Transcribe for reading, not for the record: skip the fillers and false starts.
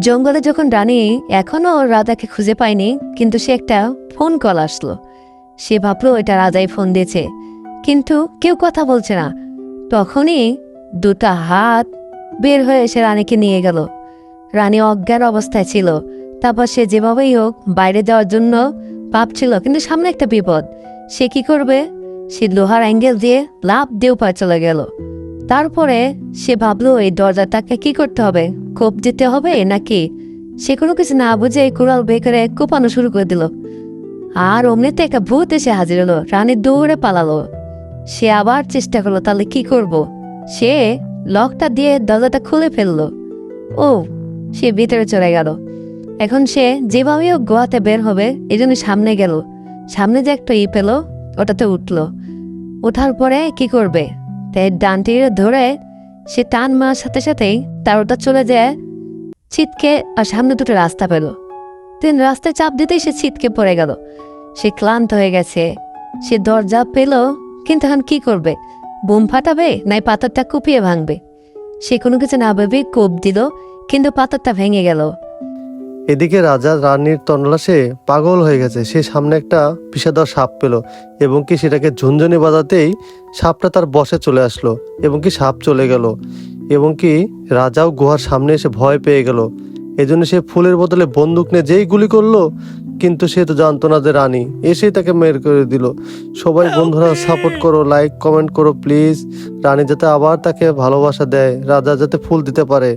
জঙ্গলে যখন রানী এখনো রাজাকে খুঁজে পায়নি, কিন্তু সে একটা ফোন কল আসলো। সে ভাবলো এটা রাজাই ফোন দিয়েছে, কিন্তু কেউ কথা বলছে না। তখনই দুটা হাত বের হয়ে এসে রানীকে নিয়ে গেল। রানী অজ্ঞান অবস্থায় ছিল। তারপর সে যেভাবেই হোক বাইরে যাওয়ার জন্য ভাবছিল, কিন্তু সামনে একটা বিপদ। সে কি করবে? সে লোহার অ্যাঙ্গেল দিয়ে লাফ দিয়ে উপায় চলে গেল। তারপরে সে ভাবলো এই দরজাটাকে কি করতে হবে, কোপ দিতে হবে নাকি। সে কোনো কিছু না বুঝে কুড়াল বের করে কোপানো শুরু করে দিল। আর অমনিতে একটা ভূত এসে হাজির হলো। রানী দৌড়ে পালালো। সে আবার চেষ্টা করলো, তাহলে কি করব। সে লকটা দিয়ে দরজাটা খুলে ফেললো। ও, সে ভিতরে চলে গেল। এখন সে যেভাবেই হোক গোয়াতে বের হবে, এই জন্য সামনে গেল। সামনে যে একটা পেল, ওটাতে উঠলো। ওঠার পরে কি করবে, তাই ডানটি ধরে সে টান মারার সাথে সাথেই তার ওটা চলে যায় ছিটকে, আর সামনে দুটো রাস্তা পেল। রাস্তায় চাপ দিতেই সে ছিটকে পড়ে গেল। সে ক্লান্ত হয়ে গেছে। সে দরজা পেল, কিন্তু এখন কি করবে? বোম ফাটাবে নাই পাথরটা কুপিয়ে ভাঙবে? সে কোনো কিছু না ভেবে কোপ দিল, কিন্তু পাথরটা ভেঙে গেল। এদিকে রাজা রানীর তল্লাশে পাগল হয়ে গেছে। সে সামনে একটা বিষাদর সাপ পেল এবং কি সেটাকে ঝুনঝুনি বাজাতেই সাপটা তার বশে চলে আসলো এবং কি সাপ চলে গেল। এবং কি রাজাও গুহার সামনে এসে ভয় পেয়ে গেল। এজন্য সে ফুলের বদলে বন্দুক নিয়ে যেই গুলি করলো, কিন্তু সে তো জানতো না যে রানী এসেই তাকে মেরে করে দিল। সবাই বন্ধুরা সাপোর্ট করো, লাইক কমেন্ট করো প্লিজ। রানী যাতে আবার তাকে ভালোবাসা দেয়, রাজা যাতে ফুল দিতে পারে।